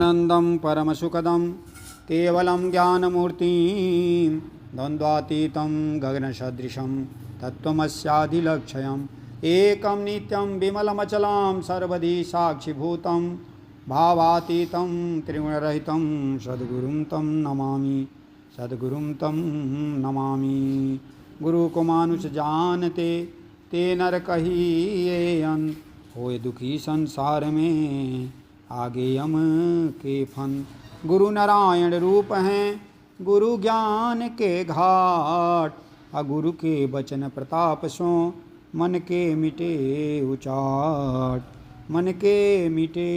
आनंदं परमसुखदं केवलं ज्ञानमूर्तिं द्वन्द्वातीतं गगनसदृशं तत्त्वमस्यादिलक्ष्यम् एकं नित्यं विमलमचलं सर्वधी साक्षिभूतं भावातीतं त्रिगुणरहितं सद्गुरुं तं नमामि। सद्गुरुं तं नमामि। गुरु को मानुष जानते ते नर कहिएन, होए दुखी संसार में आगे यम के फन। गुरु नारायण रूप हैं गुरु ज्ञान के घाट, अगुरु के बचन प्रताप सो मन के मिटे उचाट। मन के मिटे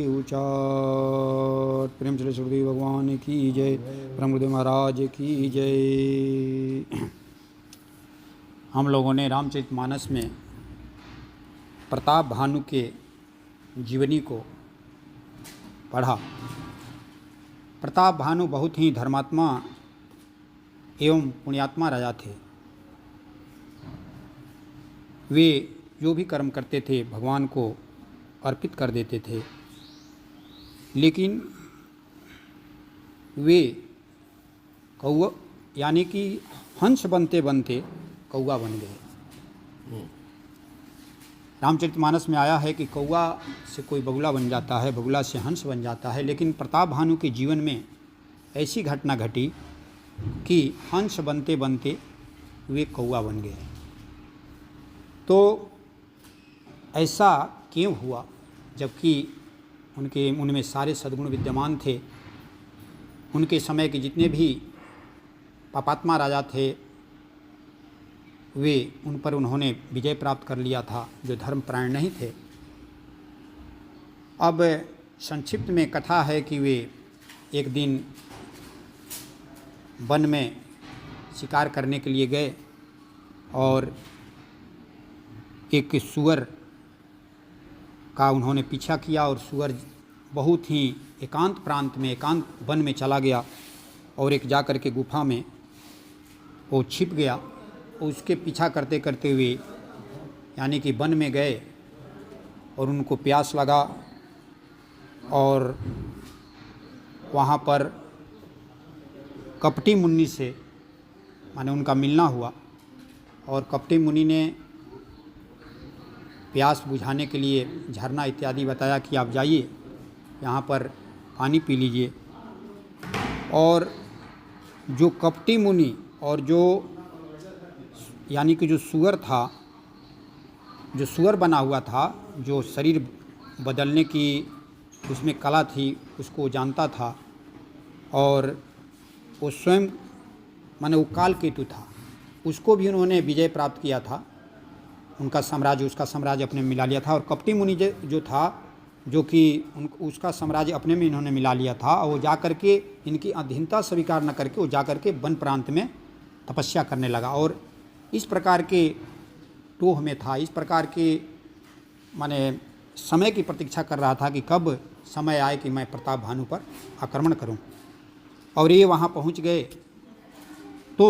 उचाट। प्रेम चले सुखदेव भगवान की जय। परम गुरुदेव महाराज की जय। हम लोगों ने रामचरितमानस में प्रताप भानु के जीवनी को पढ़ा। प्रताप भानु बहुत ही धर्मात्मा एवं पुण्यात्मा राजा थे। वे जो भी कर्म करते थे भगवान को अर्पित कर देते थे, लेकिन वे कौवा यानी कि हंस बनते बनते कौवा बन गए। रामचरितमानस में आया है कि कौवा से कोई बगुला बन जाता है, बगुला से हंस बन जाता है, लेकिन प्रताप भानु के जीवन में ऐसी घटना घटी कि हंस बनते बनते वे कौवा बन गए। तो ऐसा क्यों हुआ, जबकि उनमें सारे सद्गुण विद्यमान थे। उनके समय के जितने भी पापात्मा राजा थे वे उन पर उन्होंने विजय प्राप्त कर लिया था, जो धर्मपरायण नहीं थे। अब संक्षिप्त में कथा है कि वे एक दिन वन में शिकार करने के लिए गए और एक सूअर का उन्होंने पीछा किया और सूअर बहुत ही एकांत प्रांत में, एकांत वन में चला गया और एक जा कर के गुफा में वो छिप गया। उसके पीछा करते करते हुए यानी कि वन में गए और उनको प्यास लगा और वहाँ पर कपटी मुनि से माने उनका मिलना हुआ और कपटी मुनि ने प्यास बुझाने के लिए झरना इत्यादि बताया कि आप जाइए यहाँ पर पानी पी लीजिए। और जो कपटी मुनि और जो यानी कि जो सूअर था, जो सूअर बना हुआ था, जो शरीर बदलने की उसमें कला थी, उसको जानता था और वो स्वयं माने वो काल केतु था, उसको भी उन्होंने विजय प्राप्त किया था। उनका साम्राज्य, उसका साम्राज्य अपने में मिला लिया था। और कपटी मुनि जो था, जो कि उसका साम्राज्य अपने में इन्होंने मिला लिया था, और वो जा कर के इनकी अधीनता स्वीकार न करके वो जा कर के वन प्रांत में तपस्या करने लगा और इस प्रकार के टोह में था, इस प्रकार के माने समय की प्रतीक्षा कर रहा था कि कब समय आए कि मैं प्रताप भानु पर आक्रमण करूं। और ये वहाँ पहुँच गए तो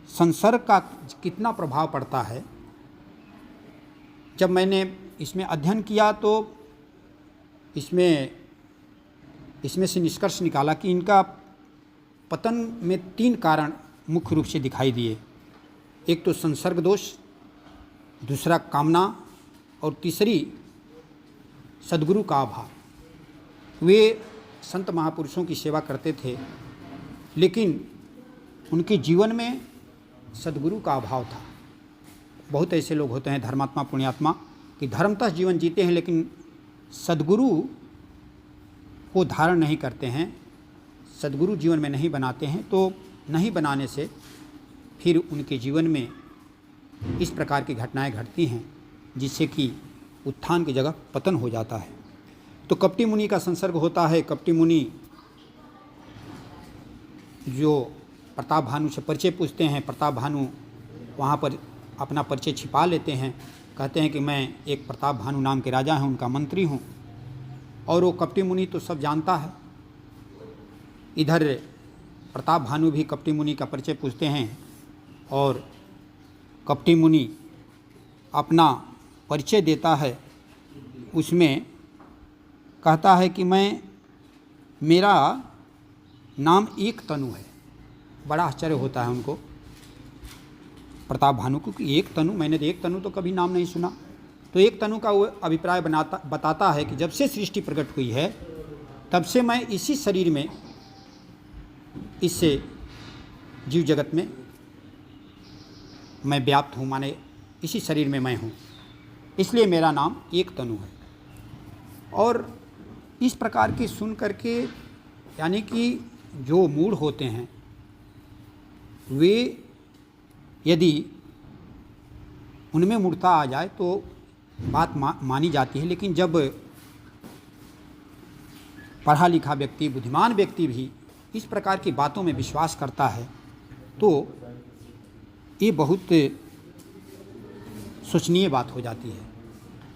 संसर्ग का कितना प्रभाव पड़ता है, जब मैंने इसमें अध्ययन किया तो इसमें से निष्कर्ष निकाला कि इनका पतन में 3 कारण मुख्य रूप से दिखाई दिए। एक तो संसर्ग दोष, दूसरा कामना और तीसरी सद्गुरु का अभाव। वे संत महापुरुषों की सेवा करते थे, लेकिन उनके जीवन में सद्गुरु का अभाव था। बहुत ऐसे लोग होते हैं धर्मात्मा पुण्यात्मा कि धर्मतः जीवन जीते हैं, लेकिन सद्गुरु को धारण नहीं करते हैं, सद्गुरु जीवन में नहीं बनाते हैं। तो नहीं बनाने से फिर उनके जीवन में इस प्रकार की घटनाएं घटती हैं, जिससे कि उत्थान की जगह पतन हो जाता है। तो कपटी मुनि का संसर्ग होता है। कपटी मुनि जो प्रताप भानु से परिचय पूछते हैं, प्रताप भानु वहाँ पर अपना परिचय छिपा लेते हैं, कहते हैं कि मैं एक प्रताप भानु नाम के राजा हैं, उनका मंत्री हूँ। और वो कपटी मुनि तो सब जानता है। इधर प्रताप भानु भी कपटी मुनि का परिचय पूछते हैं और कपटी मुनि अपना परिचय देता है। उसमें कहता है कि मेरा नाम एक तनु है। बड़ा आश्चर्य होता है उनको, प्रताप भानु को, कि एक तनु, मैंने तो एक तनु तो कभी नाम नहीं सुना। तो एक तनु का वो अभिप्राय बताता है कि जब से सृष्टि प्रकट हुई है तब से मैं इसी शरीर में, इससे जीव जगत में मैं व्याप्त हूँ, माने इसी शरीर में मैं हूँ, इसलिए मेरा नाम एक तनु है। और इस प्रकार की सुन करके, यानी कि जो मूढ़ होते हैं वे, यदि उनमें मूढ़ता आ जाए तो बात मानी जाती है, लेकिन जब पढ़ा लिखा व्यक्ति, बुद्धिमान व्यक्ति भी इस प्रकार की बातों में विश्वास करता है तो ये बहुत सोचनीय बात हो जाती है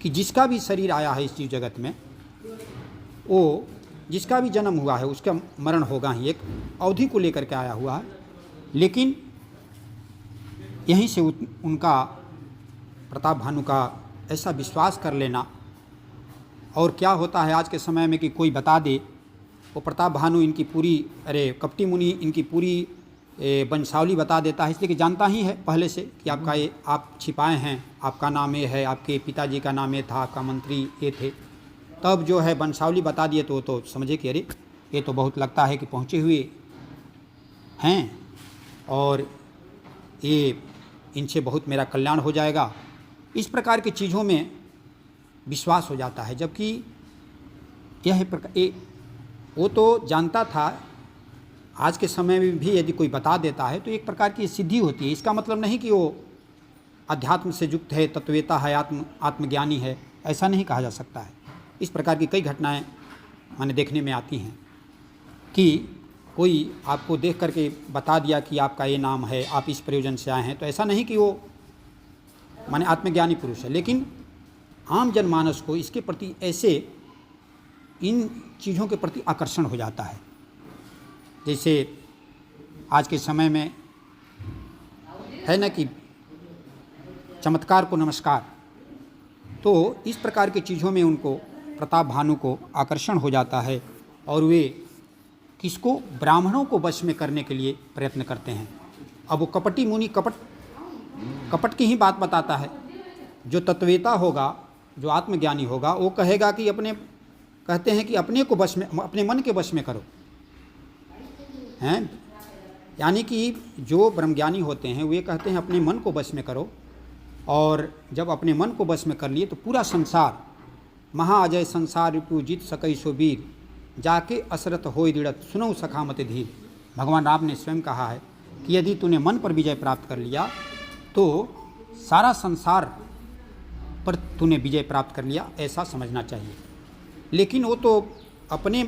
कि जिसका भी शरीर आया है इस जीव जगत में, वो जिसका भी जन्म हुआ है उसका मरण होगा ही, एक अवधि को लेकर के आया हुआ है। लेकिन यहीं से उनका, प्रताप भानु का ऐसा विश्वास कर लेना। और क्या होता है आज के समय में कि कोई बता दे, वो प्रताप भानु इनकी पूरी, कपटी मुनि इनकी पूरी वंशावली बता देता है, इसलिए कि जानता ही है पहले से कि आपका ये, आप छिपाए हैं, आपका नाम ये है, आपके पिताजी का नाम ये था, आपका मंत्री ये थे। तब जो है वंशावली बता दिए तो समझे कि अरे ये तो बहुत लगता है कि पहुँचे हुए हैं और ये इनसे बहुत मेरा कल्याण हो जाएगा। इस प्रकार की चीज़ों में विश्वास हो जाता है। जबकि यह वो तो जानता था, आज के समय में भी यदि कोई बता देता है तो एक प्रकार की सिद्धि होती है। इसका मतलब नहीं कि वो अध्यात्म से युक्त है, तत्ववेता है, आत्मज्ञानी है, ऐसा नहीं कहा जा सकता है। इस प्रकार की कई घटनाएं मैंने देखने में आती हैं कि कोई आपको देख करके बता दिया कि आपका ये नाम है, आप इस प्रयोजन से आए हैं, तो ऐसा नहीं कि वो माने आत्मज्ञानी पुरुष है। लेकिन आम जनमानस को इसके प्रति ऐसे, इन चीज़ों के प्रति आकर्षण हो जाता है। जैसे आज के समय में है ना कि चमत्कार को नमस्कार, तो इस प्रकार की चीज़ों में उनको, प्रताप भानु को आकर्षण हो जाता है और वे किसको, ब्राह्मणों को वश में करने के लिए प्रयत्न करते हैं। अब वो कपटी मुनि कपट की ही बात बताता है। जो तत्ववेता होगा, जो आत्मज्ञानी होगा, वो कहेगा कि कहते हैं कि अपने को वश में, अपने मन के वश में करो, हैं। यानी कि जो ब्रह्मज्ञानी होते हैं वे कहते हैं अपने मन को वश में करो, और जब अपने मन को वश में कर लिए तो पूरा संसार, महाअजय संसार रिपु जीत सकई सो वीर, जाके असरत होय दृढ़त सुनौ सखा मत धीर। भगवान राम ने स्वयं कहा है कि यदि तूने मन पर विजय प्राप्त कर लिया तो सारा संसार पर तूने विजय प्राप्त कर लिया, ऐसा समझना चाहिए। लेकिन वो तो अपने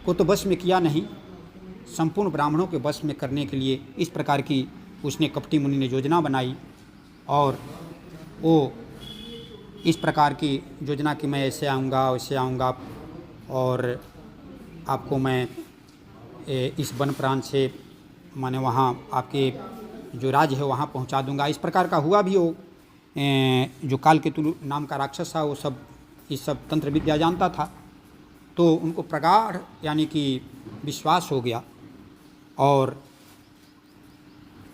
को तो वश में किया नहीं, संपूर्ण ब्राह्मणों के वश में करने के लिए इस प्रकार की उसने, कपटी मुनि ने योजना बनाई। और वो इस प्रकार की योजना कि मैं ऐसे आऊँगा, वैसे आऊँगा, और आपको मैं इस वन प्रांत से, माने वहाँ आपके जो राज्य है वहाँ पहुँचा दूँगा। इस प्रकार का हुआ भी। वो जो कालकेतु नाम का राक्षस था वो सब इस सब तंत्र विद्या जानता था, तो उनको प्रगाढ़ यानी कि विश्वास हो गया। और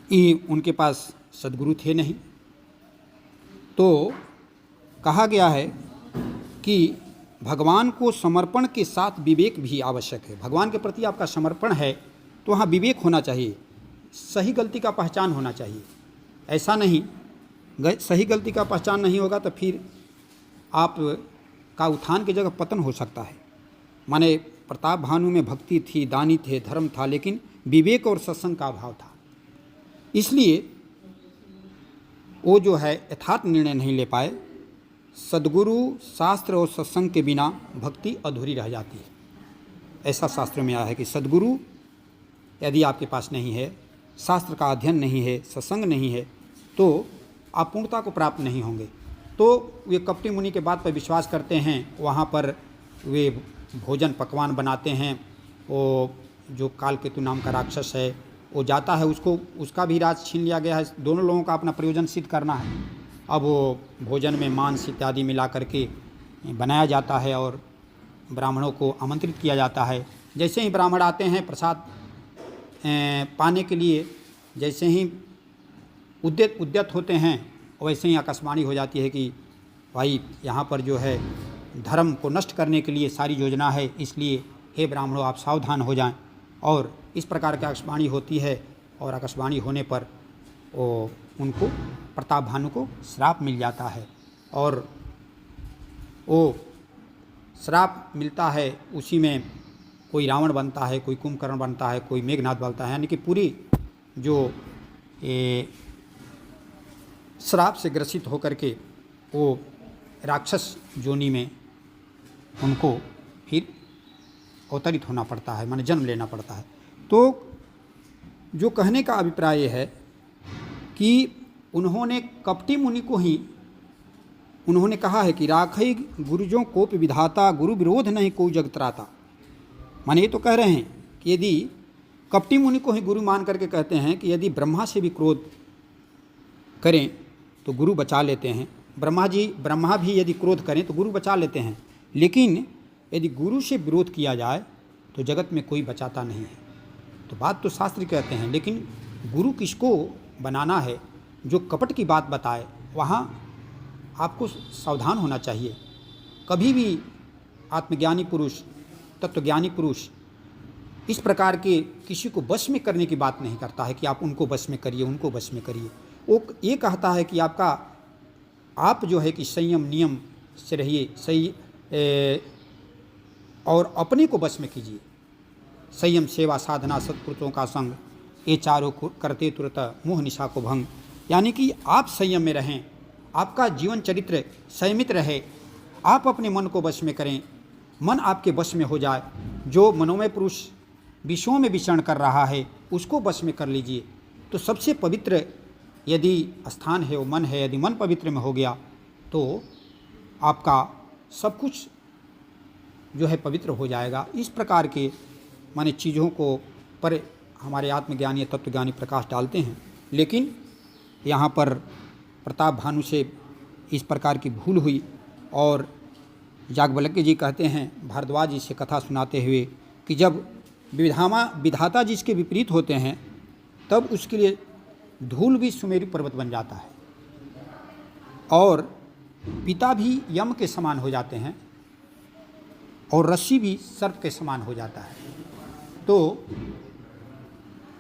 ये उनके पास सद्गुरु थे नहीं, तो कहा गया है कि भगवान को समर्पण के साथ विवेक भी आवश्यक है। भगवान के प्रति आपका समर्पण है तो वहाँ विवेक होना चाहिए, सही गलती का पहचान होना चाहिए। ऐसा नहीं, सही गलती का पहचान नहीं होगा तो फिर आप का उत्थान की जगह पतन हो सकता है। माने प्रताप भानु में भक्ति थी, दानी थे, धर्म था, लेकिन विवेक और सत्संग का अभाव था। इसलिए वो जो है यथार्थ निर्णय नहीं ले पाए। सद्गुरु, शास्त्र और सत्संग के बिना भक्ति अधूरी रह जाती है। ऐसा शास्त्र में आया है कि सद्गुरु यदि आपके पास नहीं है, शास्त्र का अध्ययन नहीं है, सत्संग नहीं है, तो आप पूर्णता को प्राप्त नहीं होंगे। तो वे कपटी मुनि के बात पर विश्वास करते हैं। वहाँ पर वे भोजन पकवान बनाते हैं। वो जो कालकेतु नाम का राक्षस है वो जाता है, उसका भी राज छीन लिया गया है। दोनों लोगों का अपना प्रयोजन सिद्ध करना है। अब वो भोजन में मांस इत्यादि मिला करके बनाया जाता है और ब्राह्मणों को आमंत्रित किया जाता है। जैसे ही ब्राह्मण आते हैं प्रसाद पाने के लिए, जैसे ही उद्यत होते हैं वैसे ही आकाशवाणी हो जाती है कि भाई यहाँ पर जो है धर्म को नष्ट करने के लिए सारी योजना है, इसलिए हे ब्राह्मणों आप सावधान हो जाएं। और इस प्रकार की आकाशवाणी होती है और आकाशवाणी होने पर उनको प्रताप भानु को श्राप मिल जाता है और वो श्राप मिलता है, उसी में कोई रावण बनता है, कोई कुंभकर्ण बनता है, कोई मेघनाद बनता है, यानी कि पूरी जो श्राप से ग्रसित होकर के वो राक्षस योनि में उनको फिर अवतरित होना पड़ता है, माने जन्म लेना पड़ता है। तो जो कहने का अभिप्राय है कि उन्होंने कपटी मुनि को ही उन्होंने कहा है कि राखई गुरुजों को विधाता, गुरु विरोध नहीं को जग त्राता। माने ये तो कह रहे हैं कि यदि कपटी मुनि को ही गुरु मान करके कहते हैं कि यदि ब्रह्मा से भी क्रोध करें तो गुरु बचा लेते हैं, ब्रह्मा भी यदि क्रोध करें तो गुरु बचा लेते हैं, लेकिन यदि गुरु से विरोध किया जाए तो जगत में कोई बचाता नहीं है। तो बात तो शास्त्र कहते हैं, लेकिन गुरु किसको बनाना है जो कपट की बात बताए, वहाँ आपको सावधान होना चाहिए। कभी भी आत्मज्ञानी पुरुष, तत्वज्ञानी पुरुष इस प्रकार के किसी को वश में करने की बात नहीं करता है कि आप उनको वश में करिए, उनको वश में करिए। वो ये कहता है कि आप जो है कि संयम नियम से रहिए, सही और अपने को वश में कीजिए। संयम, सेवा, साधना, सत्पुरुषों का संग, ये चारों करते तुरत मोह निशा को भंग। यानी कि आप संयम में रहें, आपका जीवन चरित्र संयमित रहे, आप अपने मन को वश में करें, मन आपके वश में हो जाए। जो मनोमय पुरुष विषयों में विचरण कर रहा है उसको वश में कर लीजिए। तो सबसे पवित्र यदि स्थान है वो मन है। यदि मन पवित्र में हो गया तो आपका सब कुछ जो है पवित्र हो जाएगा। इस प्रकार के माने चीज़ों को पर हमारे आत्मज्ञानी तत्वज्ञानी प्रकाश डालते हैं। लेकिन यहाँ पर प्रताप भानु से इस प्रकार की भूल हुई और याज्ञवल्क्य जी कहते हैं भारद्वाज जी से कथा सुनाते हुए कि जब विधाता जिसके विपरीत होते हैं तब उसके लिए धूल भी सुमेरु पर्वत बन जाता है और पिता भी यम के समान हो जाते हैं और रस्सी भी सर्प के समान हो जाता है। तो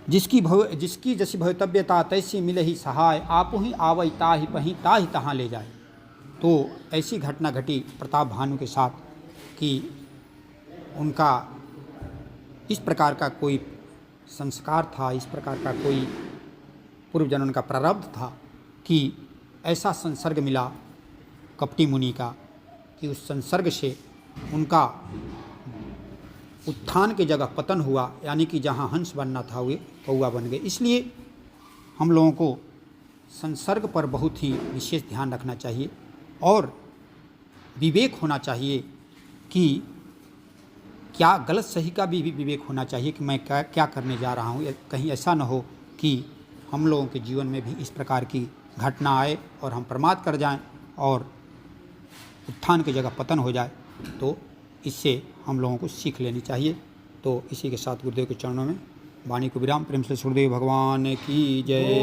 जिसकी जैसी भवितव्यता तैसी मिले ही सहाय, आपो ही आवई ताहि पही ताहि तहाँ ले जाए। तो ऐसी घटना घटी प्रताप भानु के साथ कि उनका इस प्रकार का कोई संस्कार था, इस प्रकार का कोई पूर्व जन्म का प्रारब्ध था कि ऐसा संसर्ग मिला कपटी मुनि का कि उस संसर्ग से उनका उत्थान की जगह पतन हुआ, यानी कि जहाँ हंस बनना था वे कौआ बन गए। इसलिए हम लोगों को संसर्ग पर बहुत ही विशेष ध्यान रखना चाहिए और विवेक होना चाहिए कि क्या गलत सही का भी विवेक होना चाहिए कि मैं क्या करने जा रहा हूँ। कहीं ऐसा न हो कि हम लोगों के जीवन में भी इस प्रकार की घटना आए और हम प्रमाद कर जाएं और उत्थान की जगह पतन हो जाए। तो इससे हम लोगों को सीख लेनी चाहिए। तो इसी के साथ गुरुदेव के चरणों में वाणी को विराम। प्रेम से सुखदेव भगवान की जय।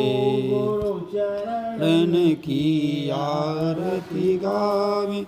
की आरती गावे